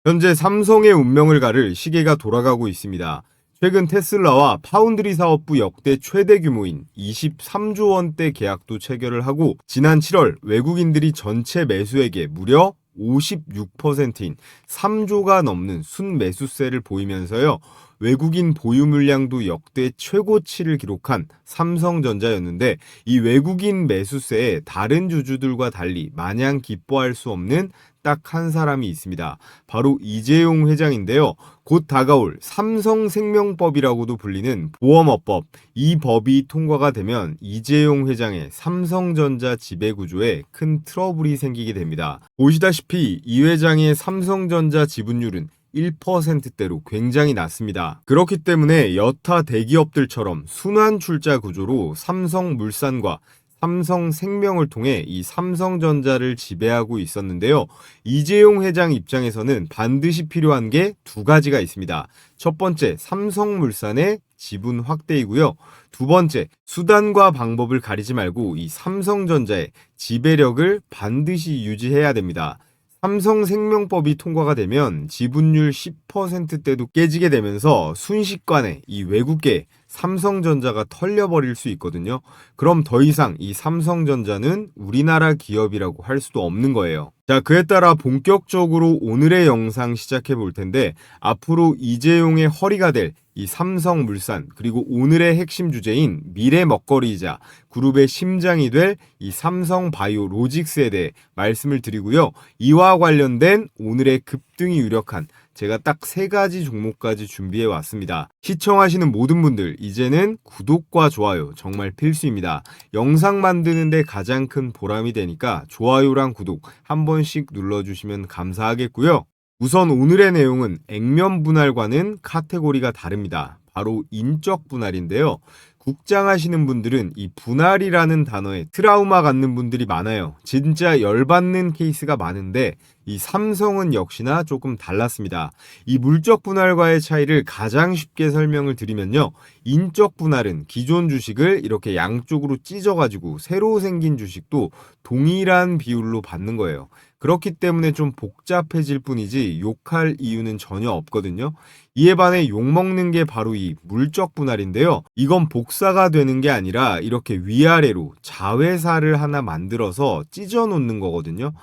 현재 삼성의 운명을 가를 시계가 돌아가고 있습니다. 최근 테슬라와 파운드리 사업부 역대 최대 규모인 23조 원대 계약도 체결을 하고 지난 7월 외국인들이 전체 매수액의 무려 56%인 3조가 넘는 순매수세를 보이면서요. 외국인 보유 물량도 역대 최고치를 기록한 삼성전자였는데 이 외국인 매수세에 다른 주주들과 달리 마냥 기뻐할 수 없는 딱 한 사람이 있습니다. 바로 이재용 회장인데요. 곧 다가올 삼성생명법이라고도 불리는 보험업법, 이 법이 통과가 되면 이재용 회장의 삼성전자 지배구조에 큰 트러블이 생기게 됩니다. 보시다시피 이 회장의 삼성전자 지분율은 1%대로 굉장히 낮습니다. 그렇기 때문에 여타 대기업들처럼 순환 출자 구조로 삼성물산과 삼성생명을 통해 이 삼성전자를 지배하고 있었는데요. 이재용 회장 입장에서는 반드시 필요한 게 두 가지가 있습니다. 첫 번째, 삼성물산의 지분 확대이고요. 두 번째, 수단과 방법을 가리지 말고 이 삼성전자의 지배력을 반드시 유지해야 됩니다. 삼성생명법이 통과가 되면 지분율 10%대도 깨지게 되면서 순식간에 이 외국계 삼성전자가 털려버릴 수 있거든요. 그럼 더 이상 이 삼성전자는 우리나라 기업이라고 할 수도 없는 거예요. 자, 그에 따라 본격적으로 오늘의 영상 시작해 볼 텐데 앞으로 이재용의 허리가 될 이 삼성물산 그리고 오늘의 핵심 주제인 미래 먹거리이자 그룹의 심장이 될 이 삼성바이오로직스에 대해 말씀을 드리고요. 이와 관련된 오늘의 급등이 유력한 제가 딱 3가지 종목까지 준비해 왔습니다. 시청하시는 모든 분들 이제는 구독과 좋아요 정말 필수입니다. 영상 만드는데 가장 큰 보람이 되니까 좋아요랑 구독 한 번씩 눌러주시면 감사하겠고요. 우선 오늘의 내용은 액면 분할과는 카테고리가 다릅니다. 바로 인적 분할인데요. 국장하시는 분들은 이 분할이라는 단어에 트라우마 갖는 분들이 많아요. 진짜 열받는 케이스가 많은데 이 삼성은 역시나 조금 달랐습니다. 이 물적 분할과의 차이를 가장 쉽게 설명을 드리면요. 인적 분할은 기존 주식을 이렇게 양쪽으로 찢어가지고 새로 생긴 주식도 동일한 비율로 받는 거예요. 그렇기 때문에 좀 복잡해질 뿐이지 욕할 이유는 전혀 없거든요. 이에 반해 욕먹는 게 바로 이 물적 분할인데요. 이건 복사가 되는 게 아니라 이렇게 위아래로 자회사를 하나 만들어서 찢어 놓는 거거든요.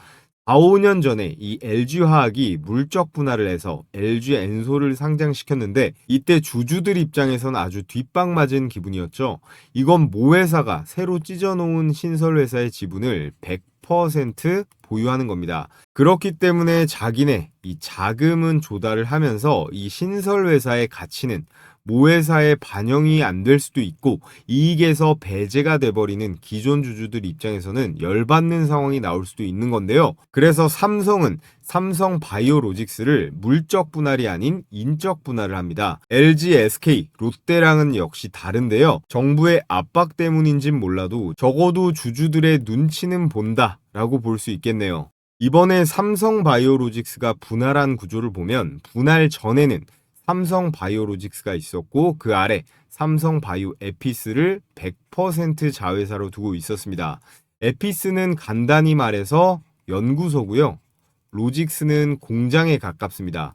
4, 5년 전에 이 LG화학이 물적 분할을 해서 LG엔솔을 상장시켰는데 이때 주주들 입장에선 아주 뒷방 맞은 기분이었죠. 이건 모 회사가 새로 찢어놓은 신설회사의 지분을 100% 보유하는 겁니다. 그렇기 때문에 자기네 이 자금은 조달을 하면서 이 신설회사의 가치는 모 회사에 반영이 안 될 수도 있고 이익에서 배제가 돼버리는 기존 주주들 입장에서는 열받는 상황이 나올 수도 있는 건데요. 그래서 삼성은 삼성바이오로직스를 물적 분할이 아닌 인적 분할을 합니다. LG, SK, 롯데랑은 역시 다른데요. 정부의 압박 때문인진 몰라도 적어도 주주들의 눈치는 본다 라고 볼 수 있겠네요. 이번에 삼성바이오로직스가 분할한 구조를 보면 분할 전에는 삼성바이오로직스가 있었고 그 아래 삼성바이오에피스를 100% 자회사로 두고 있었습니다. 에피스는 간단히 말해서 연구소고요. 로직스는 공장에 가깝습니다.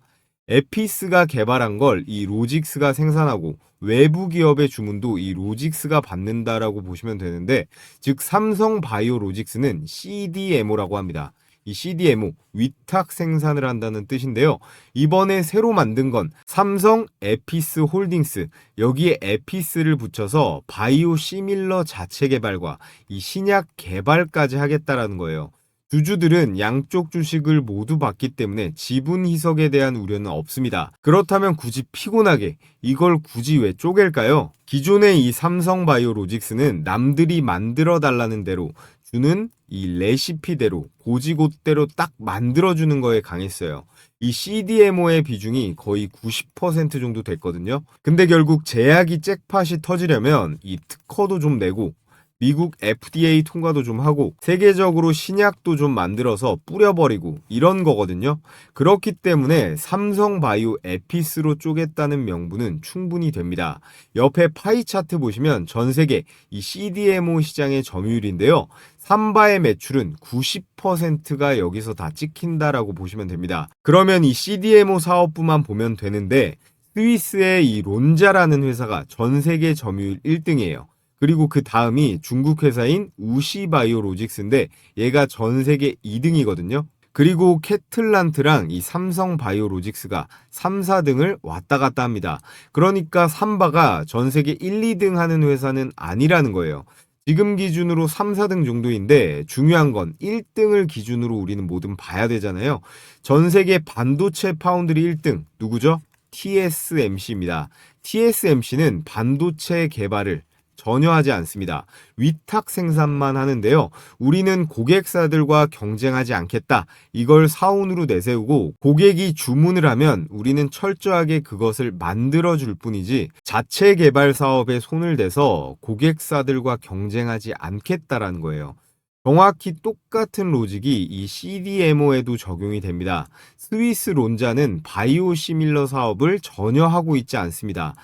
에피스가 개발한 걸 이 로직스가 생산하고 외부 기업의 주문도 이 로직스가 받는다라고 보시면 되는데 즉 삼성바이오로직스는 CDMO라고 합니다. 이 CDMO, 위탁 생산을 한다는 뜻인데요. 이번에 새로 만든 건 삼성 에피스 홀딩스, 여기에 에피스를 붙여서 바이오 시밀러 자체 개발과 이 신약 개발까지 하겠다라는 거예요. 주주들은 양쪽 주식을 모두 받기 때문에 지분 희석에 대한 우려는 없습니다. 그렇다면 굳이 피곤하게 이걸 굳이 왜 쪼갤까요? 기존의 이 삼성바이오로직스는 남들이 만들어 달라는 대로 주는 이 레시피대로 고지곳대로 딱 만들어주는 거에 강했어요. 이 CDMO의 비중이 거의 90% 정도 됐거든요. 근데 결국 제약이 잭팟이 터지려면 이 특허도 좀 내고 미국 FDA 통과도 좀 하고 세계적으로 신약도 좀 만들어서 뿌려버리고 이런 거거든요. 그렇기 때문에 삼성바이오 에피스로 쪼갰다는 명분은 충분히 됩니다. 옆에 파이 차트 보시면 전 세계 이 CDMO 시장의 점유율인데요. 삼바의 매출은 90%가 여기서 다 찍힌다라고 보시면 됩니다. 그러면 이 CDMO 사업부만 보면 되는데 스위스의 이 론자라는 회사가 전 세계 점유율 1등이에요. 그리고 그 다음이 중국 회사인 우시바이오로직스인데 얘가 전 세계 2등이거든요. 그리고 캐틀란트랑 이 삼성바이오로직스가 3, 4등을 왔다 갔다 합니다. 그러니까 삼바가 전 세계 1, 2등 하는 회사는 아니라는 거예요. 지금 기준으로 3, 4등 정도인데 중요한 건 1등을 기준으로 우리는 뭐든 봐야 되잖아요. 전 세계 반도체 파운드리 1등 누구죠? TSMC입니다. TSMC는 반도체 개발을 전혀 하지 않습니다. 위탁 생산만 하는데요. 우리는 고객사들과 경쟁하지 않겠다. 이걸 사운으로 내세우고 고객이 주문을 하면 우리는 철저하게 그것을 만들어줄 뿐이지 자체 개발 사업에 손을 대서 고객사들과 경쟁하지 않겠다라는 거예요. 정확히 똑같은 로직이 이 CDMO에도 적용이 됩니다. 스위스 론자는 바이오시밀러 사업을 전혀 하고 있지 않습니다.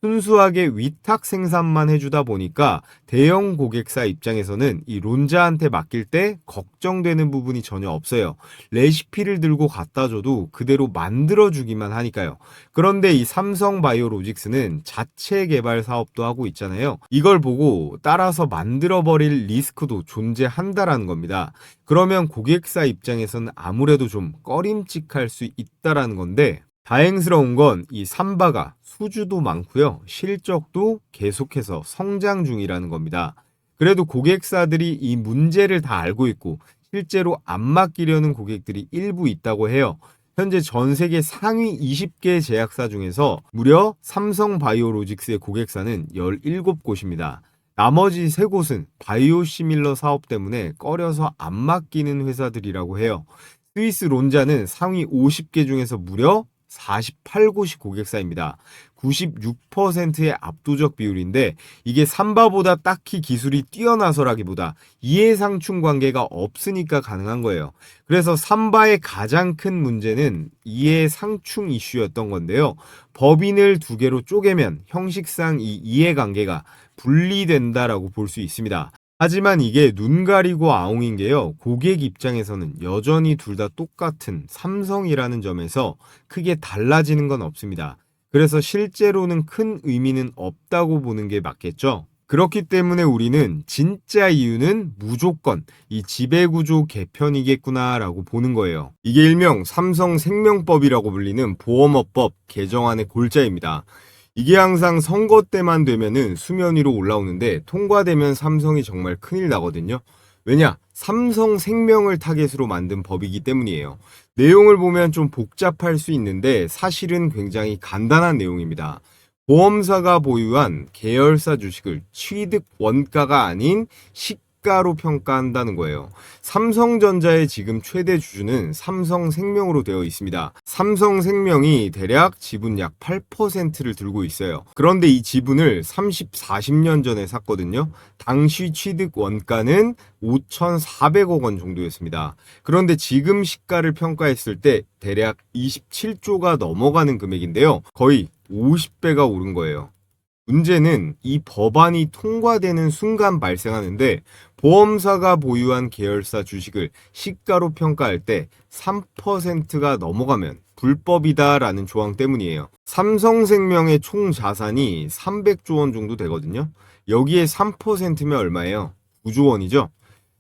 순수하게 위탁 생산만 해주다 보니까 대형 고객사 입장에서는 이 론자한테 맡길 때 걱정되는 부분이 전혀 없어요. 레시피를 들고 갖다 줘도 그대로 만들어주기만 하니까요. 그런데 이 삼성바이오로직스는 자체 개발 사업도 하고 있잖아요. 이걸 보고 따라서 만들어버릴 리스크도 존재한다라는 겁니다. 그러면 고객사 입장에서는 아무래도 좀 꺼림칙할 수 있다라는 건데 다행스러운 건 이 삼바가 수주도 많고요. 실적도 계속해서 성장 중이라는 겁니다. 그래도 고객사들이 이 문제를 다 알고 있고 실제로 안 맡기려는 고객들이 일부 있다고 해요. 현재 전 세계 상위 20개 제약사 중에서 무려 삼성바이오로직스의 고객사는 17곳입니다. 나머지 3곳은 바이오시밀러 사업 때문에 꺼려서 안 맡기는 회사들이라고 해요. 스위스 론자는 상위 50개 중에서 무려 48곳이 고객사입니다. 96%의 압도적 비율인데 이게 삼바보다 딱히 기술이 뛰어나서라기보다 이해상충 관계가 없으니까 가능한 거예요. 그래서 삼바의 가장 큰 문제는 이해상충 이슈였던 건데요. 법인을 2개로 쪼개면 형식상 이 이해관계가 분리된다라고 볼 수 있습니다. 하지만 이게 눈 가리고 아웅인 게요. 고객 입장에서는 여전히 둘 다 똑같은 삼성이라는 점에서 크게 달라지는 건 없습니다. 그래서 실제로는 큰 의미는 없다고 보는 게 맞겠죠. 그렇기 때문에 우리는 진짜 이유는 무조건 이 지배구조 개편이겠구나라고 보는 거예요. 이게 일명 삼성생명법이라고 불리는 보험업법 개정안의 골자입니다. 이게 항상 선거 때만 되면은 수면 위로 올라오는데 통과되면 삼성이 정말 큰일 나거든요. 왜냐? 삼성생명을 타겟으로 만든 법이기 때문이에요. 내용을 보면 좀 복잡할 수 있는데 사실은 굉장히 간단한 내용입니다. 보험사가 보유한 계열사 주식을 취득 원가가 아닌 시가로 평가한다는 거예요. 삼성전자의 지금 최대 주주는 삼성생명으로 되어 있습니다. 삼성생명이 대략 지분 약 8%를 들고 있어요. 그런데 이 지분을 30, 40년 전에 샀거든요. 당시 취득 원가는 5,400억 원 정도였습니다. 그런데 지금 시가를 평가했을 때 대략 27조가 넘어가는 금액인데요. 거의 50배가 오른 거예요. 문제는 이 법안이 통과되는 순간 발생하는데 보험사가 보유한 계열사 주식을 시가로 평가할 때 3%가 넘어가면 불법이다라는 조항 때문이에요. 삼성생명의 총 자산이 300조 원 정도 되거든요. 여기에 3%면 얼마예요? 9조 원이죠.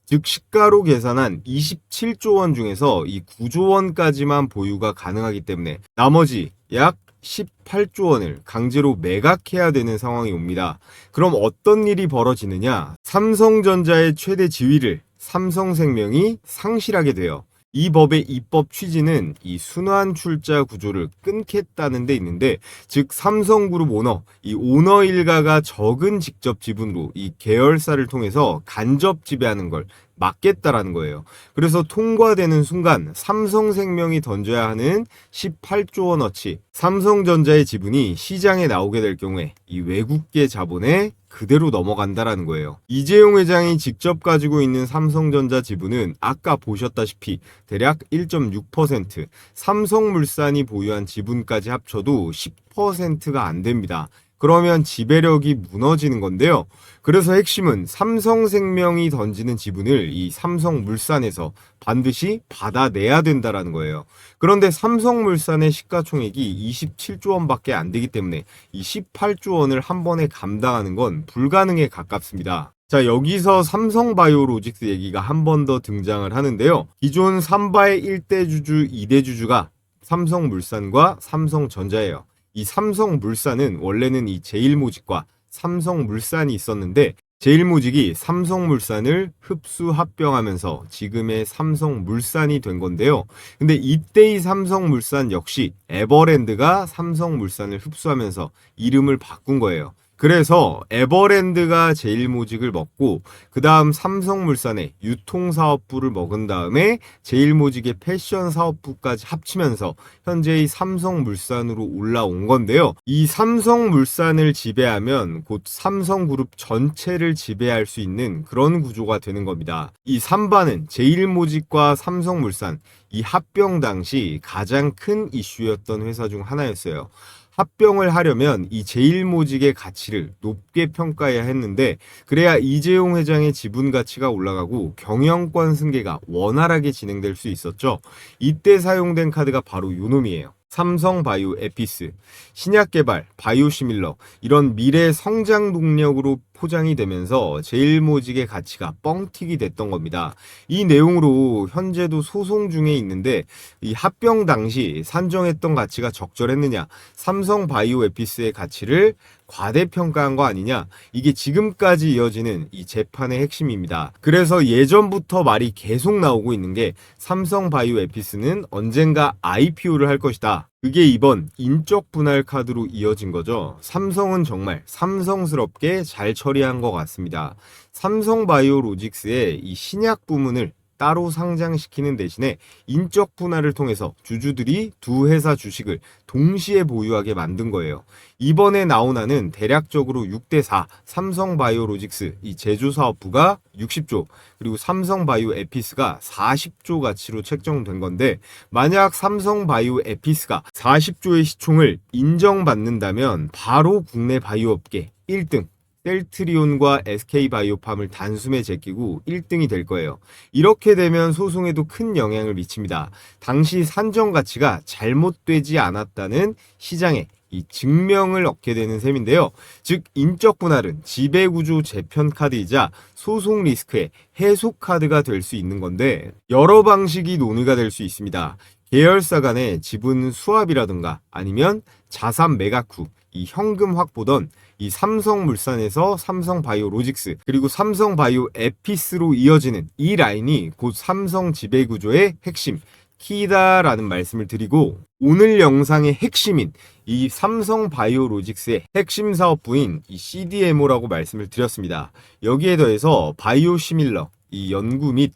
즉 시가로 계산한 27조 원 중에서 이 9조 원까지만 보유가 가능하기 때문에 나머지 약 18조 원을 강제로 매각해야 되는 상황이 옵니다. 그럼 어떤 일이 벌어지느냐? 삼성전자의 최대 지위를 삼성생명이 상실하게 돼요. 이 법의 입법 취지는 이 순환 출자 구조를 끊겠다는 데 있는데, 즉 삼성그룹 오너, 이 오너 일가가 적은 직접 지분으로 이 계열사를 통해서 간접 지배하는 걸 막겠다라는 거예요. 그래서 통과되는 순간 삼성생명이 던져야 하는 18조 원어치 삼성전자의 지분이 시장에 나오게 될 경우에 이 외국계 자본에 그대로 넘어간다라는 거예요. 이재용 회장이 직접 가지고 있는 삼성전자 지분은 아까 보셨다시피 대략 1.6%, 삼성물산이 보유한 지분까지 합쳐도 10%가 안 됩니다. 그러면 지배력이 무너지는 건데요. 그래서 핵심은 삼성생명이 던지는 지분을 이 삼성물산에서 반드시 받아내야 된다라는 거예요. 그런데 삼성물산의 시가총액이 27조 원밖에 안 되기 때문에 이 18조 원을 한 번에 감당하는 건 불가능에 가깝습니다. 자, 여기서 삼성바이오로직스 얘기가 한 번 더 등장을 하는데요. 기존 삼바의 1대 주주, 2대 주주가 삼성물산과 삼성전자예요. 이 삼성물산은 원래는 이 제일모직과 삼성물산이 있었는데 제일모직이 삼성물산을 흡수 합병하면서 지금의 삼성물산이 된 건데요. 근데 이때의 삼성물산 역시 에버랜드가 삼성물산을 흡수하면서 이름을 바꾼 거예요. 그래서 에버랜드가 제일모직을 먹고 그 다음 삼성물산의 유통사업부를 먹은 다음에 제일모직의 패션사업부까지 합치면서 현재의 삼성물산으로 올라온 건데요. 이 삼성물산을 지배하면 곧 삼성그룹 전체를 지배할 수 있는 그런 구조가 되는 겁니다. 이 삼바는 제일모직과 삼성물산 이 합병 당시 가장 큰 이슈였던 회사 중 하나였어요. 합병을 하려면 이 제일모직의 가치를 높게 평가해야 했는데 그래야 이재용 회장의 지분 가치가 올라가고 경영권 승계가 원활하게 진행될 수 있었죠. 이때 사용된 카드가 바로 요놈이에요. 삼성바이오 에피스, 신약개발, 바이오시밀러 이런 미래 성장 동력으로 포장이 되면서 제일모직의 가치가 뻥튀기 됐던 겁니다. 이 내용으로 현재도 소송 중에 있는데 이 합병 당시 산정했던 가치가 적절했느냐, 삼성바이오 에피스의 가치를 과대평가한 거 아니냐, 이게 지금까지 이어지는 이 재판의 핵심입니다. 그래서 예전부터 말이 계속 나오고 있는 게 삼성바이오 에피스는 언젠가 IPO를 할 것이다. 그게 이번 인적 분할 카드로 이어진 거죠. 삼성은 정말 삼성스럽게 잘 처리한 것 같습니다. 삼성바이오로직스의 이 신약 부문을 따로 상장시키는 대신에 인적 분할을 통해서 주주들이 두 회사 주식을 동시에 보유하게 만든 거예요. 이번에 나온 안은 대략적으로 6대4 삼성바이오로직스 이 제조사업부가 60조 그리고 삼성바이오 에피스가 40조 가치로 책정된 건데 만약 삼성바이오 에피스가 40조의 시총을 인정받는다면 바로 국내 바이오업계 1등 셀트리온과 SK바이오팜을 단숨에 제끼고 1등이 될 거예요. 이렇게 되면 소송에도 큰 영향을 미칩니다. 당시 산정 가치가 잘못되지 않았다는 시장의 이 증명을 얻게 되는 셈인데요. 즉 인적 분할은 지배구조 재편 카드이자 소송 리스크의 해소 카드가 될 수 있는 건데 여러 방식이 논의가 될 수 있습니다. 계열사 간의 지분 수합이라든가 아니면 자산 매각 후 이 현금 확보던 이 삼성물산에서 삼성바이오로직스 그리고 삼성바이오 에피스로 이어지는 이 라인이 곧 삼성 지배구조의 핵심 키다라는 말씀을 드리고 오늘 영상의 핵심인 이 삼성바이오로직스의 핵심 사업부인 이 CDMO라고 말씀을 드렸습니다. 여기에 더해서 바이오시밀러 이 연구 및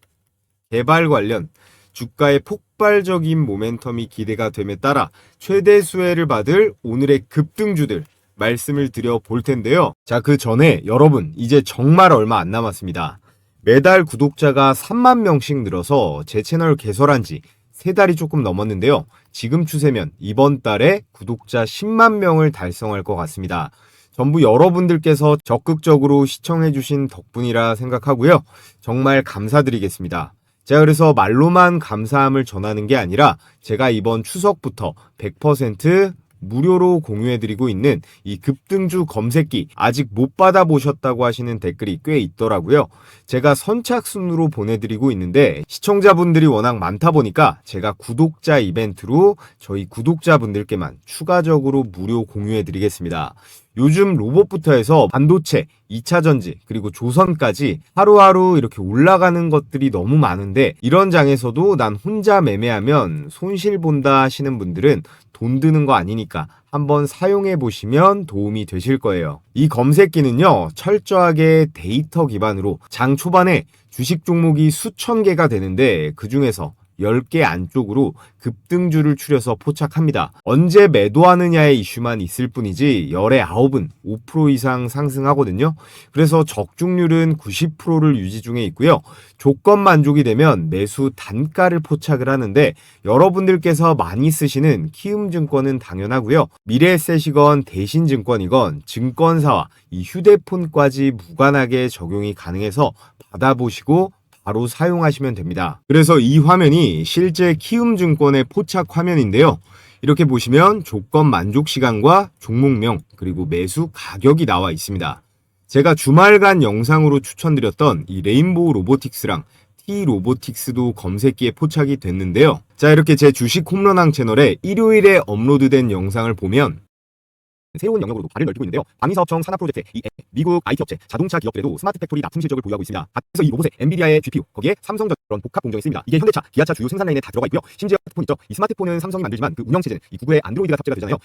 개발 관련 주가의 폭발적인 모멘텀이 기대가 됨에 따라 최대 수혜를 받을 오늘의 급등주들 말씀을 드려 볼 텐데요. 자, 그 전에 여러분 이제 정말 얼마 안 남았습니다. 매달 구독자가 3만 명씩 늘어서 제 채널 개설한 지 3달이 조금 넘었는데요. 지금 추세면 이번 달에 구독자 10만 명을 달성할 것 같습니다. 전부 여러분들께서 적극적으로 시청해주신 덕분이라 생각하고요. 정말 감사드리겠습니다. 제가 그래서 말로만 감사함을 전하는 게 아니라 제가 이번 추석부터 100% 무료로 공유해드리고 있는 이 급등주 검색기 아직 못 받아보셨다고 하시는 댓글이 꽤 있더라고요. 제가 선착순으로 보내드리고 있는데 시청자분들이 워낙 많다 보니까 제가 구독자 이벤트로 저희 구독자분들께만 추가적으로 무료 공유해드리겠습니다. 요즘 로봇부터 해서 반도체, 2차 전지, 그리고 조선까지 하루하루 이렇게 올라가는 것들이 너무 많은데 이런 장에서도 난 혼자 매매하면 손실 본다 하시는 분들은 돈 드는 거 아니니까 한번 사용해 보시면 도움이 되실 거예요. 이 검색기는요, 철저하게 데이터 기반으로 장 초반에 주식 종목이 수천 개가 되는데 그 중에서 10개 안쪽으로 급등주를 추려서 포착합니다. 언제 매도하느냐의 이슈만 있을 뿐이지 열의 9은 5% 이상 상승하거든요. 그래서 적중률은 90%를 유지 중에 있고요. 조건 만족이 되면 매수 단가를 포착을 하는데 여러분들께서 많이 쓰시는 키움증권은 당연하고요. 미래에셋이건 대신증권이건 증권사와 이 휴대폰까지 무관하게 적용이 가능해서 받아보시고 바로 사용하시면 됩니다. 그래서 이 화면이 실제 키움증권의 포착 화면인데요. 이렇게 보시면 조건 만족 시간과 종목명 그리고 매수 가격이 나와 있습니다. 제가 주말간 영상으로 추천드렸던 이 레인보우 로보틱스랑 T로보틱스도 검색기에 포착이 됐는데요. 자, 이렇게 제 주식 홈런왕 채널에 일요일에 업로드된 영상을 보면 새로운 영역으로도 발을 넓히고 있는데요. 방위사업청 산하프로젝트, 미국 IT 업체, 자동차 기업들에도 스마트 팩토리 납품 실적을 보유하고 있습니다. 그래서 이 로봇에 엔비디아의 GPU, 거기에 삼성전 그런 복합 공정이 있습니다. 이게 현대차, 기아차 주요 생산 라인에 다 들어가 있고요. 심지어 스마트폰 있죠. 이 스마트폰은 삼성이 만들지만 그 운영 체제는 이 구글의 안드로이드가 탑재가 되잖아요.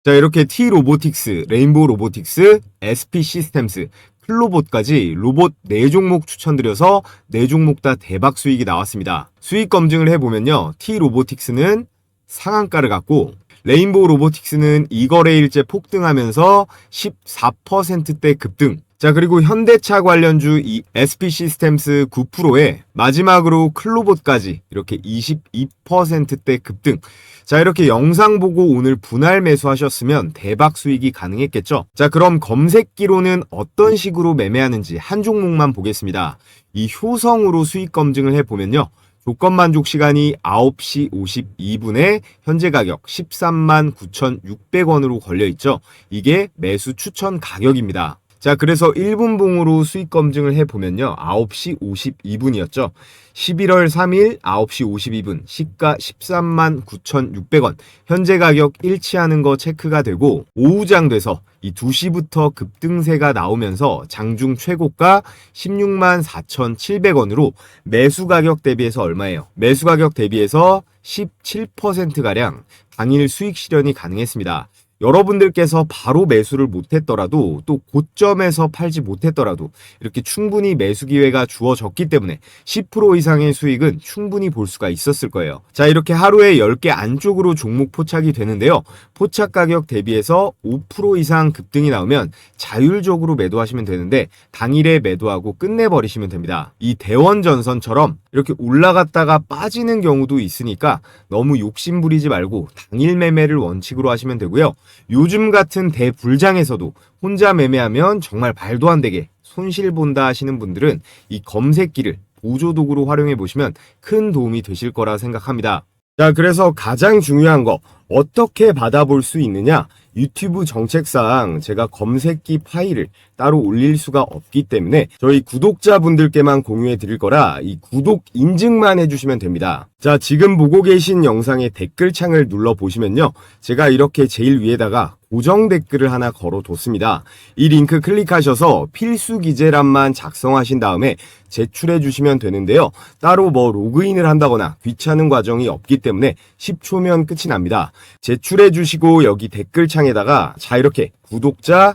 자, 이렇게 T로보틱스, 레인보우 로보틱스, SP 시스템스, 클로봇까지 로봇 4종목 추천드려서 4종목 다 대박 수익이 나왔습니다. 수익 검증을 해보면요. T로보틱스는 상한가를 갖고 레인보우 로보틱스는 2거래일째 폭등하면서 14%대 급등. 자, 그리고 현대차 관련주 이 SP 시스템스 9%에 마지막으로 클로봇까지 이렇게 22%대 급등. 자, 이렇게 영상 보고 오늘 분할 매수하셨으면 대박 수익이 가능했겠죠. 자, 그럼 검색기로는 어떤 식으로 매매하는지 한 종목만 보겠습니다. 이 효성으로 수익 검증을 해보면요. 조건 만족 시간이 9시 52분에 현재 가격 13만 9,600원으로 걸려있죠. 이게 매수 추천 가격입니다. 자, 그래서 1분 봉으로 수익 검증을 해보면요. 9시 52분이었죠. 11월 3일 9시 52분 시가 13만 9,600원 현재 가격 일치하는 거 체크가 되고 오후장 돼서 이 2시부터 급등세가 나오면서 장중 최고가 16만 4,700원으로 매수 가격 대비해서 얼마예요? 매수 가격 대비해서 17%가량 당일 수익 실현이 가능했습니다. 여러분들께서 바로 매수를 못했더라도 또 고점에서 팔지 못했더라도 이렇게 충분히 매수 기회가 주어졌기 때문에 10% 이상의 수익은 충분히 볼 수가 있었을 거예요. 자, 이렇게 하루에 10개 안쪽으로 종목 포착이 되는데요. 포착 가격 대비해서 5% 이상 급등이 나오면 자율적으로 매도하시면 되는데 당일에 매도하고 끝내버리시면 됩니다. 이 대원전선처럼 이렇게 올라갔다가 빠지는 경우도 있으니까 너무 욕심 부리지 말고 당일 매매를 원칙으로 하시면 되고요. 요즘 같은 대불장에서도 혼자 매매하면 정말 말도 안 되게 손실 본다 하시는 분들은 이 검색기를 보조도구로 활용해 보시면 큰 도움이 되실 거라 생각합니다. 자, 그래서 가장 중요한 거 어떻게 받아볼 수 있느냐? 유튜브 정책상 제가 검색기 파일을 따로 올릴 수가 없기 때문에 저희 구독자분들께만 공유해 드릴 거라 이 구독 인증만 해주시면 됩니다. 자, 지금 보고 계신 영상의 댓글창을 눌러 보시면요. 제가 이렇게 제일 위에다가 고정 댓글을 하나 걸어뒀습니다. 이 링크 클릭하셔서 필수 기재란만 작성하신 다음에 제출해 주시면 되는데요. 따로 뭐 로그인을 한다거나 귀찮은 과정이 없기 때문에 10초면 끝이 납니다. 제출해 주시고 여기 댓글창에다가 자, 이렇게 구독자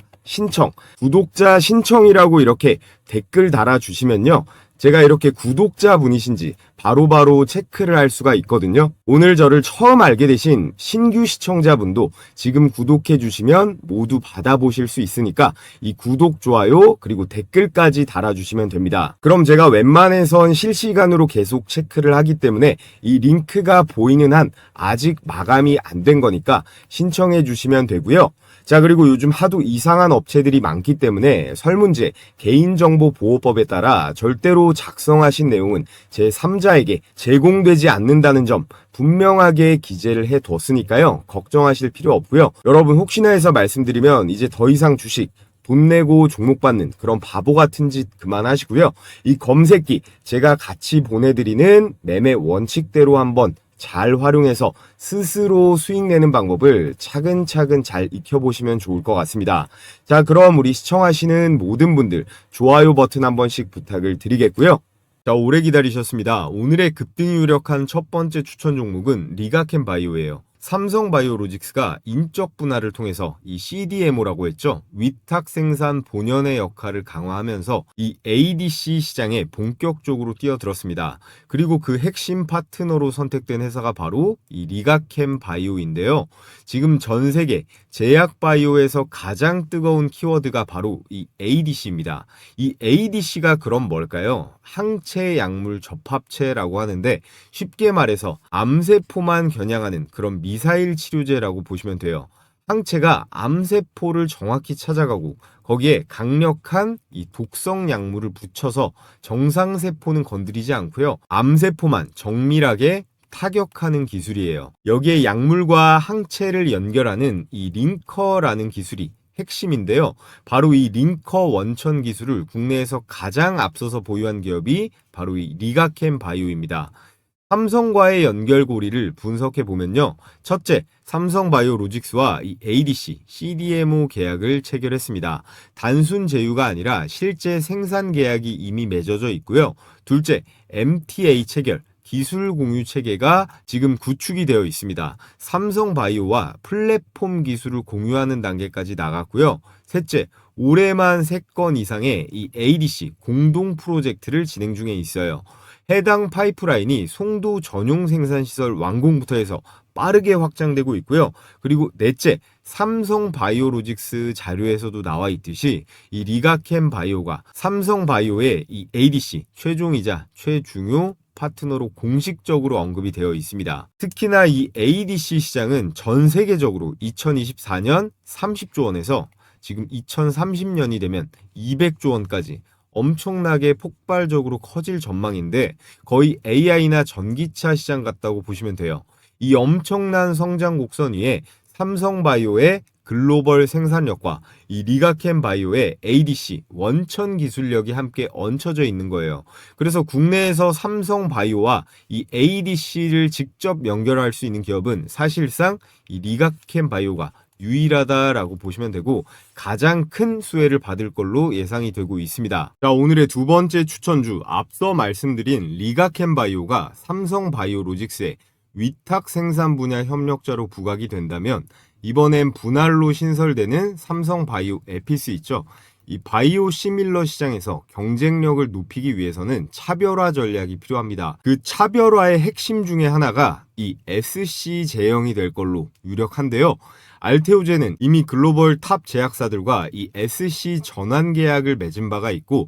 신청이라고 이렇게 댓글 달아주시면요. 제가 이렇게 구독자분이신지 바로바로 체크를 할 수가 있거든요. 오늘 저를 처음 알게 되신 신규 시청자분도 지금 구독해 주시면 모두 받아보실 수 있으니까 이 구독, 좋아요, 그리고 댓글까지 달아주시면 됩니다. 그럼 제가 웬만해선 실시간으로 계속 체크를 하기 때문에 이 링크가 보이는 한 아직 마감이 안 된 거니까 신청해 주시면 되고요. 자, 그리고 요즘 하도 이상한 업체들이 많기 때문에 설문제 개인정보보호법에 따라 절대로 작성하신 내용은 제3자에게 제공되지 않는다는 점 분명하게 기재를 해뒀으니까요. 걱정하실 필요 없고요. 여러분 혹시나 해서 말씀드리면 이제 더 이상 주식 돈 내고 종목 받는 그런 바보 같은 짓 그만하시고요. 이 검색기 제가 같이 보내드리는 매매 원칙대로 한번 잘 활용해서 스스로 수익 내는 방법을 차근차근 잘 익혀보시면 좋을 것 같습니다. 자, 그럼 우리 시청하시는 모든 분들 좋아요 버튼 한 번씩 부탁을 드리겠고요. 자, 오래 기다리셨습니다. 오늘의 급등이 유력한 첫 번째 추천 종목은 리가캠바이오예요. 삼성바이오로직스가 인적 분할을 통해서 이 CDMO라고 했죠. 위탁 생산 본연의 역할을 강화하면서 이 ADC 시장에 본격적으로 뛰어들었습니다. 그리고 그 핵심 파트너로 선택된 회사가 바로 이 리가캠바이오인데요. 지금 전 세계 제약바이오에서 가장 뜨거운 키워드가 바로 이 ADC입니다. 이 ADC가 그럼 뭘까요? 항체 약물 접합체라고 하는데 쉽게 말해서 암세포만 겨냥하는 그런 미사일 치료제라고 보시면 돼요. 항체가 암세포를 정확히 찾아가고 거기에 강력한 이 독성 약물을 붙여서 정상세포는 건드리지 않고요. 암세포만 정밀하게 타격하는 기술이에요. 여기에 약물과 항체를 연결하는 이 링커라는 기술이 핵심인데요. 바로 이 링커 원천 기술을 국내에서 가장 앞서서 보유한 기업이 바로 이 리가캠바이오입니다. 삼성과의 연결고리를 분석해 보면요. 첫째, 삼성바이오로직스와 이 ADC, CDMO 계약을 체결했습니다. 단순 제휴가 아니라 실제 생산 계약이 이미 맺어져 있고요. 둘째, MTA 체결, 기술 공유 체계가 지금 구축이 되어 있습니다. 삼성바이오와 플랫폼 기술을 공유하는 단계까지 나갔고요. 셋째, 올해만 3건 이상의 이 ADC 공동 프로젝트를 진행 중에 있어요. 해당 파이프라인이 송도 전용 생산시설 완공부터 해서 빠르게 확장되고 있고요. 그리고 넷째, 삼성바이오로직스 자료에서도 나와 있듯이 이 리가캠바이오가 삼성바이오의 이 ADC 최종이자 최중요 파트너로 공식적으로 언급이 되어 있습니다. 특히나 이 ADC 시장은 전 세계적으로 2024년 30조 원에서 지금 2030년이 되면 200조 원까지 엄청나게 폭발적으로 커질 전망인데 거의 AI나 전기차 시장 같다고 보시면 돼요. 이 엄청난 성장 곡선 위에 삼성바이오의 글로벌 생산력과 이 리가캠바이오의 ADC 원천 기술력이 함께 얹혀져 있는 거예요. 그래서 국내에서 삼성바이오와 이 ADC를 직접 연결할 수 있는 기업은 사실상 이 리가캠바이오가 유일하다라고 보시면 되고 가장 큰 수혜를 받을 걸로 예상이 되고 있습니다. 자, 오늘의 두 번째 추천주, 앞서 말씀드린 리가캠바이오가 삼성바이오로직스의 위탁 생산 분야 협력자로 부각이 된다면 이번엔 분할로 신설되는 삼성바이오 에피스 있죠. 이 바이오 시밀러 시장에서 경쟁력을 높이기 위해서는 차별화 전략이 필요합니다. 그 차별화의 핵심 중에 하나가 이 SC 제형이 될 걸로 유력한데요. 알테오젠은 이미 글로벌 탑 제약사들과 이 SC 전환 계약을 맺은 바가 있고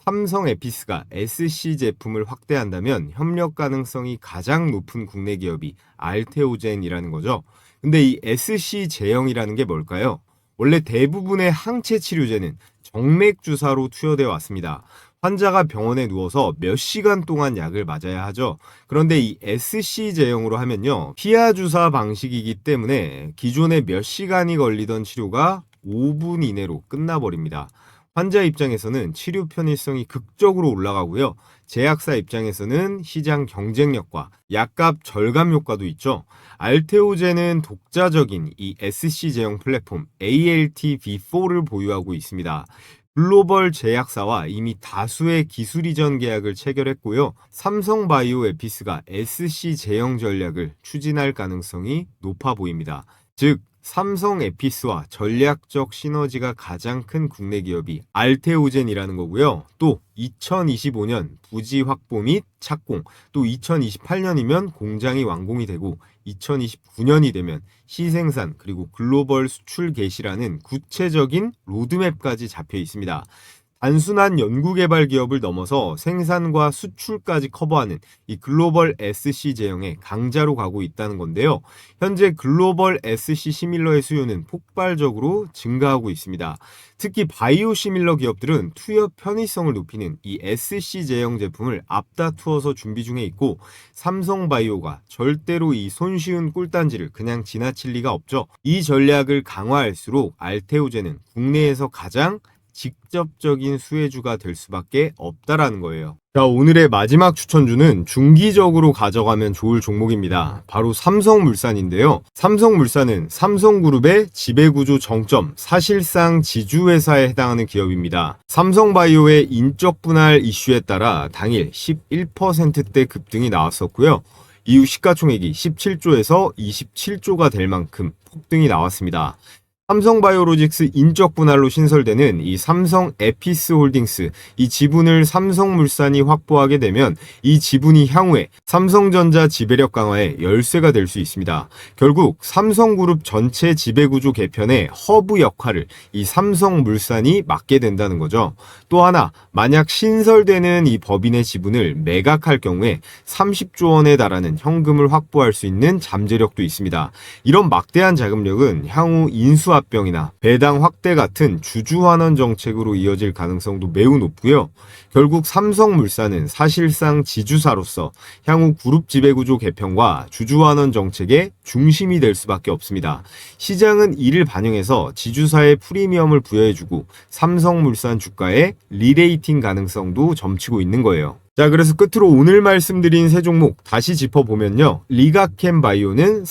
삼성 에피스가 SC 제품을 확대한다면 협력 가능성이 가장 높은 국내 기업이 알테오젠이라는 거죠. 근데 이 SC 제형이라는 게 뭘까요? 원래 대부분의 항체 치료제는 정맥 주사로 투여되어 왔습니다. 환자가 병원에 누워서 몇 시간 동안 약을 맞아야 하죠. 그런데 이 SC 제형으로 하면요. 피하 주사 방식이기 때문에 기존에 몇 시간이 걸리던 치료가 5분 이내로 끝나버립니다. 환자 입장에서는 치료 편의성이 극적으로 올라가고요. 제약사 입장에서는 시장 경쟁력과 약값 절감 효과도 있죠. 알테오젠은 독자적인 이 SC 제형 플랫폼 ALT-V4를 보유하고 있습니다. 글로벌 제약사와 이미 다수의 기술 이전 계약을 체결했고요. 삼성바이오 에피스가 SC 제형 전략을 추진할 가능성이 높아 보입니다. 즉 삼성 에피스와 전략적 시너지가 가장 큰 국내 기업이 알테오젠이라는 거고요. 또 2025년 부지 확보 및 착공, 또 2028년이면 공장이 완공이 되고 2029년이 되면 시생산 그리고 글로벌 수출 개시라는 구체적인 로드맵까지 잡혀 있습니다. 단순한 연구개발 기업을 넘어서 생산과 수출까지 커버하는 이 글로벌 SC 제형의 강자로 가고 있다는 건데요. 현재 글로벌 SC 시밀러의 수요는 폭발적으로 증가하고 있습니다. 특히 바이오 시밀러 기업들은 투여 편의성을 높이는 이 SC 제형 제품을 앞다투어서 준비 중에 있고 삼성바이오가 절대로 이 손쉬운 꿀단지를 그냥 지나칠 리가 없죠. 이 전략을 강화할수록 알테오젠은 국내에서 가장 직접적인 수혜주가 될 수밖에 없다라는 거예요. 자, 오늘의 마지막 추천주는 중기적으로 가져가면 좋을 종목입니다. 바로 삼성물산인데요. 삼성물산은 삼성그룹의 지배구조 정점, 사실상 지주회사에 해당하는 기업입니다. 삼성바이오의 인적 분할 이슈에 따라 당일 11%대 급등이 나왔었고요. 이후 시가총액이 17조에서 27조가 될 만큼 폭등이 나왔습니다. 삼성바이오로직스 인적 분할로 신설되는 이 삼성 에피스홀딩스, 이 지분을 삼성물산이 확보하게 되면 이 지분이 향후에 삼성전자 지배력 강화의 열쇠가 될 수 있습니다. 결국 삼성그룹 전체 지배구조 개편의 허브 역할을 이 삼성물산이 맡게 된다는 거죠. 또 하나, 만약 신설되는 이 법인의 지분을 매각할 경우에 30조 원에 달하는 현금을 확보할 수 있는 잠재력도 있습니다. 이런 막대한 자금력은 향후 인수합병이나 배당 확대 같은 주주환원 정책으로 이어질 가능성도 매우 높고요. 결국 삼성물산은 사실상 지주사로서 향후 그룹 지배구조 개편과 주주환원 정책의 중심이 될 수밖에 없습니다. 시장은 이를 반영해서 지주사의 프리미엄을 부여해주고 삼성물산 주가의 리레이팅 가능성도 점치고 있는 거예요. 자, 그래서 끝으로 오늘 말씀드린 세 종목 다시 짚어보면요. 리가캠바이오는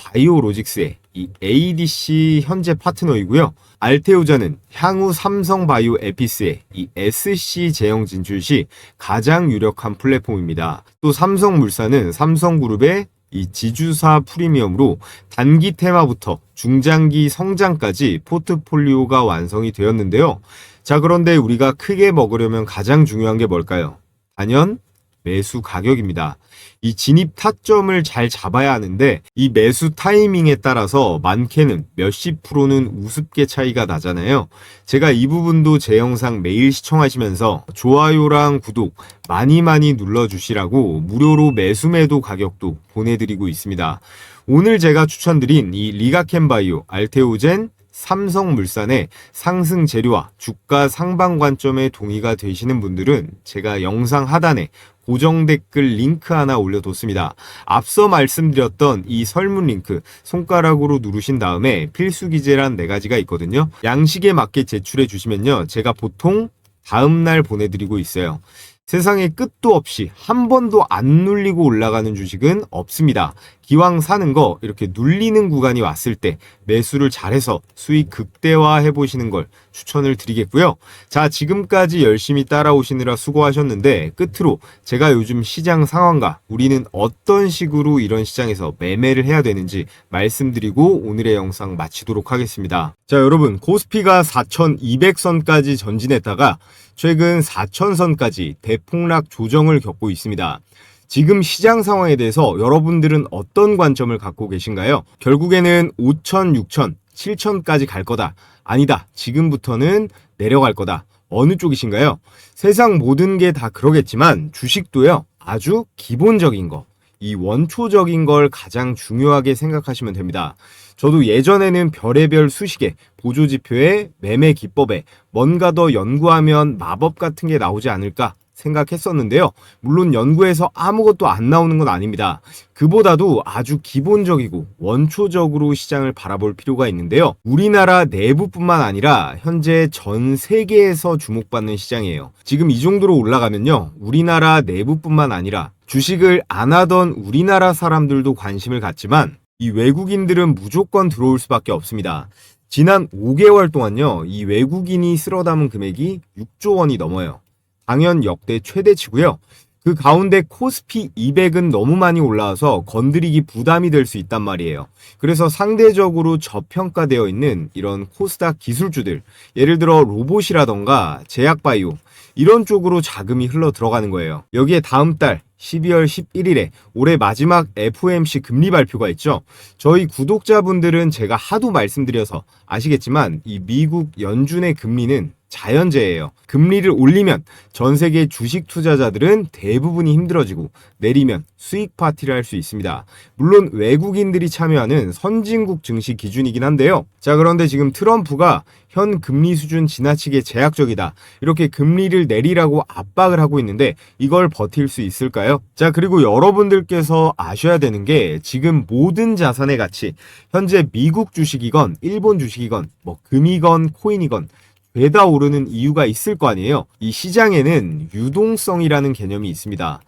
삼성바이오로직스의 이 ADC 현재 파트너이고요. 알테오자는 향후 삼성바이오 에피스의 이 SC 제형 진출 시 가장 유력한 플랫폼입니다. 또 삼성물산은 삼성그룹의 이 지주사 프리미엄으로 단기 테마부터 중장기 성장까지 포트폴리오가 완성이 되었는데요. 자, 그런데 우리가 크게 먹으려면 가장 중요한 게 뭘까요? 단연 매수 가격입니다. 이 진입 타점을 잘 잡아야 하는데 이 매수 타이밍에 따라서 많게는 몇십 프로는 우습게 차이가 나잖아요. 제가 이 부분도 제 영상 매일 시청하시면서 좋아요랑 구독 많이 눌러주시라고 무료로 매수 매도 가격도 보내드리고 있습니다. 오늘 제가 추천드린 이 리가캠바이오, 알테오젠, 삼성물산의 상승 재료와 주가 상방 관점에 동의가 되시는 분들은 제가 영상 하단에 고정 댓글 링크 하나 올려뒀습니다. 앞서 말씀드렸던 이 설문 링크 손가락으로 누르신 다음에 필수 기재란 4가지가 있거든요. 양식에 맞게 제출해 주시면요. 제가 보통 다음날 보내드리고 있어요. 세상에 끝도 없이 한 번도 안 눌리고 올라가는 주식은 없습니다. 기왕 사는 거 이렇게 눌리는 구간이 왔을 때 매수를 잘해서 수익 극대화해 보시는 걸 추천을 드리겠고요. 자, 지금까지 열심히 따라오시느라 수고하셨는데 끝으로 제가 요즘 시장 상황과 우리는 어떤 식으로 이런 시장에서 매매를 해야 되는지 말씀드리고 오늘의 영상 마치도록 하겠습니다. 자, 여러분, 코스피가 4,200선까지 전진했다가 최근 4,000선까지 대폭락 조정을 겪고 있습니다. 지금 시장 상황에 대해서 여러분들은 어떤 관점을 갖고 계신가요? 결국에는 5,000, 6,000, 7,000까지 갈 거다. 아니다. 지금부터는 내려갈 거다. 어느 쪽이신가요? 세상 모든 게 다 그러겠지만 주식도요. 아주 기본적인 거, 이 원초적인 걸 가장 중요하게 생각하시면 됩니다. 저도 예전에는 별의별 수식에 보조지표에 매매 기법에 뭔가 더 연구하면 마법 같은 게 나오지 않을까 생각했었는데요. 물론 연구에서 아무것도 안 나오는 건 아닙니다. 그보다도 아주 기본적이고 원초적으로 시장을 바라볼 필요가 있는데요. 우리나라 내부뿐만 아니라 현재 전 세계에서 주목받는 시장이에요. 지금 이 정도로 올라가면요. 우리나라 내부뿐만 아니라 주식을 안 하던 우리나라 사람들도 관심을 갖지만 이 외국인들은 무조건 들어올 수밖에 없습니다. 지난 5개월 동안요. 이 외국인이 쓸어 담은 금액이 6조 원이 넘어요. 당연 역대 최대치고요. 그 가운데 코스피 200은 너무 많이 올라와서 건드리기 부담이 될 수 있단 말이에요. 그래서 상대적으로 저평가되어 있는 이런 코스닥 기술주들, 예를 들어 로봇이라던가 제약바이오 이런 쪽으로 자금이 흘러 들어가는 거예요. 여기에 다음 달 12월 11일에 올해 마지막 FOMC 금리 발표가 있죠. 저희 구독자분들은 제가 하도 말씀드려서 아시겠지만 이 미국 연준의 금리는 자연재해예요. 금리를 올리면 전 세계 주식 투자자들은 대부분이 힘들어지고 내리면 수익 파티를 할 수 있습니다. 물론 외국인들이 참여하는 선진국 증시 기준이긴 한데요. 자, 그런데 지금 트럼프가 현 금리 수준 지나치게 제약적이다. 이렇게 금리를 내리라고 압박을 하고 있는데 이걸 버틸 수 있을까요? 자, 그리고 여러분들께서 아셔야 되는 게 지금 모든 자산의 가치, 현재 미국 주식이건 일본 주식이건 뭐 금이건 코인이건 죄다 오르는 이유가 있을 거 아니에요. 이 시장에는 유동성이라는 개념이 있습니다.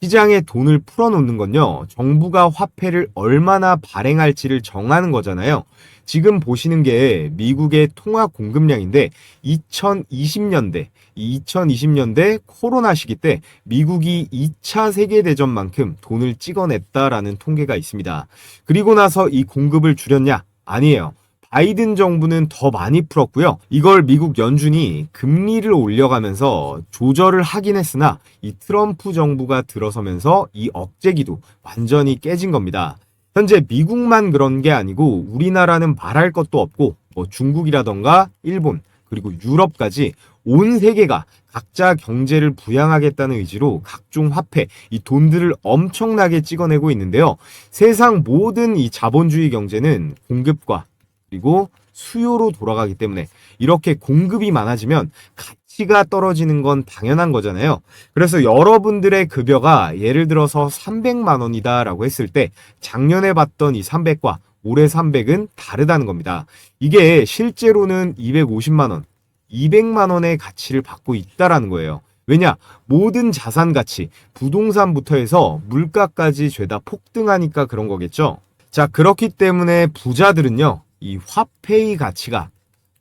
시장에 돈을 풀어놓는 건요, 정부가 화폐를 얼마나 발행할지를 정하는 거잖아요. 지금 보시는 게 미국의 통화 공급량인데 2020년대 코로나 시기 때 미국이 2차 세계대전만큼 돈을 찍어냈다라는 통계가 있습니다. 그리고 나서 이 공급을 줄였냐? 아니에요. 바이든 정부는 더 많이 풀었고요. 이걸 미국 연준이 금리를 올려가면서 조절을 하긴 했으나 이 트럼프 정부가 들어서면서 이 억제기도 완전히 깨진 겁니다. 현재 미국만 그런 게 아니고 우리나라는 말할 것도 없고 뭐 중국이라던가 일본 그리고 유럽까지 온 세계가 각자 경제를 부양하겠다는 의지로 각종 화폐, 이 돈들을 엄청나게 찍어내고 있는데요. 세상 모든 이 자본주의 경제는 공급과 그리고 수요로 돌아가기 때문에 이렇게 공급이 많아지면 가치가 떨어지는 건 당연한 거잖아요. 그래서 여러분들의 급여가 예를 들어서 300만 원이다 라고 했을 때 작년에 봤던 이 300과 올해 300은 다르다는 겁니다. 이게 실제로는 250만 원, 200만 원의 가치를 받고 있다라는 거예요. 왜냐? 모든 자산 가치, 부동산부터 해서 물가까지 죄다 폭등하니까 그런 거겠죠. 자, 그렇기 때문에 부자들은요, 이 화폐의 가치가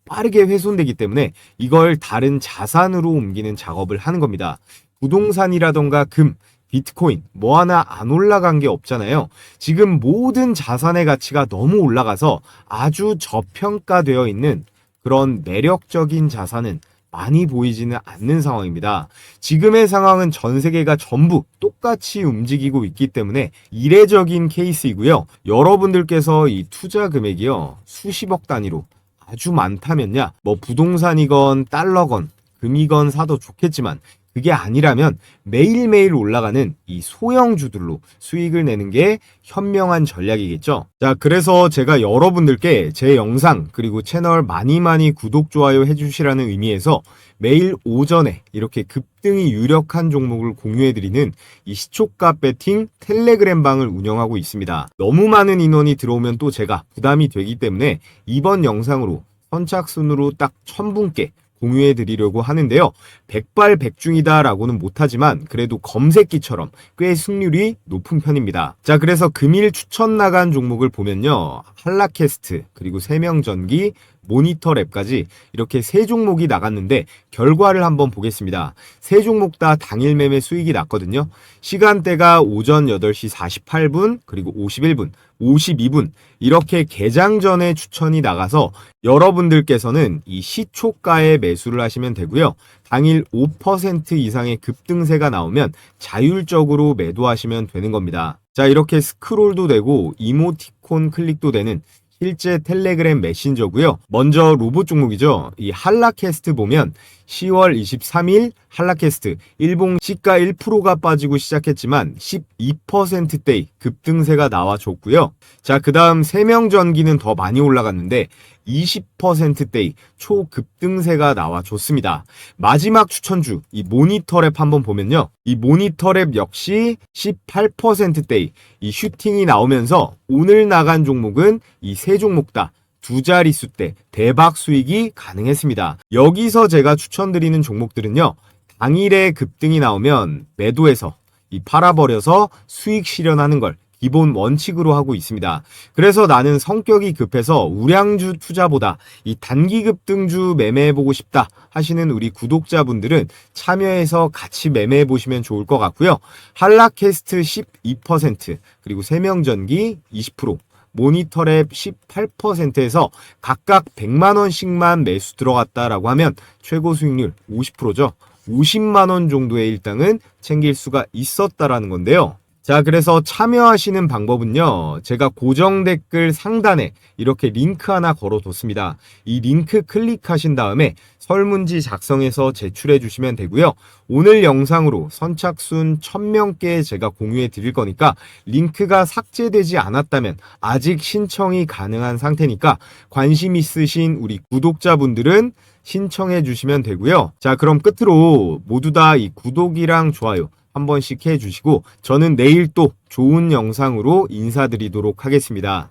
빠르게 훼손되기 때문에 이걸 다른 자산으로 옮기는 작업을 하는 겁니다. 부동산이라던가 금, 비트코인 뭐 하나 안 올라간 게 없잖아요. 지금 모든 자산의 가치가 너무 올라가서 아주 저평가되어 있는 그런 매력적인 자산은 많이 보이지는 않는 상황입니다. 지금의 상황은 전 세계가 전부 똑같이 움직이고 있기 때문에 이례적인 케이스이고요. 여러분들께서 이 투자 금액이요, 수십억 단위로 아주 많다면야 뭐 부동산이건 달러건 금이건 사도 좋겠지만 그게 아니라면 매일매일 올라가는 이 소형주들로 수익을 내는 게 현명한 전략이겠죠. 자, 그래서 제가 여러분들께 제 영상 그리고 채널 많이 구독, 좋아요 해주시라는 의미에서 매일 오전에 이렇게 급등이 유력한 종목을 공유해드리는 이 시초가 배팅 텔레그램 방을 운영하고 있습니다. 너무 많은 인원이 들어오면 또 제가 부담이 되기 때문에 이번 영상으로 선착순으로 딱 1000분께 공유해 드리려고 하는데요. 백발백중이다 라고는 못하지만 그래도 검색기처럼 꽤 승률이 높은 편입니다. 자, 그래서 금일 추천 나간 종목을 보면요, 한라캐스트 그리고 세명전기, 모니터랩까지 이렇게 세 종목이 나갔는데 결과를 한번 보겠습니다. 세 종목 다 당일 매매 수익이 났거든요. 시간대가 오전 8시 48분 그리고 51분 52분 이렇게 개장 전에 추천이 나가서 여러분들께서는 이 시초가에 매수를 하시면 되고요. 당일 5% 이상의 급등세가 나오면 자율적으로 매도하시면 되는 겁니다. 자, 이렇게 스크롤도 되고 이모티콘 클릭도 되는 실제 텔레그램 메신저고요. 먼저 로봇 종목이죠. 이 한라캐스트 보면 10월 23일 한라캐스트 일봉 시가 1%가 빠지고 시작했지만 12%대의 급등세가 나와줬고요. 자, 그 다음 세명전기는 더 많이 올라갔는데 20%대의 초급등세가 나와줬습니다. 마지막 추천주 이 모니터랩 한번 보면요, 이 모니터랩 역시 18%대의 이 슈팅이 나오면서 오늘 나간 종목은 이 세 종목 다 두 자릿수 대 대박 수익이 가능했습니다. 여기서 제가 추천드리는 종목들은요, 당일에 급등이 나오면 매도해서 이 팔아버려서 수익 실현하는 걸 기본 원칙으로 하고 있습니다. 그래서 나는 성격이 급해서 우량주 투자보다 이 단기 급등주 매매해보고 싶다 하시는 우리 구독자분들은 참여해서 같이 매매해보시면 좋을 것 같고요. 한라캐스트 12% 그리고 세명전기 20%, 모니터랩 18%에서 각각 100만원씩만 매수 들어갔다라고 하면 최고 수익률 50%죠. 50만원 정도의 일당은 챙길 수가 있었다라는 건데요. 자, 그래서 참여하시는 방법은요, 제가 고정 댓글 상단에 이렇게 링크 하나 걸어뒀습니다. 이 링크 클릭하신 다음에 설문지 작성해서 제출해 주시면 되고요. 오늘 영상으로 선착순 1000명께 제가 공유해 드릴 거니까 링크가 삭제되지 않았다면 아직 신청이 가능한 상태니까 관심 있으신 우리 구독자분들은 신청해 주시면 되고요. 자, 그럼 끝으로 모두 다 이 구독이랑 좋아요 한 번씩 해주시고 저는 내일 또 좋은 영상으로 인사드리도록 하겠습니다.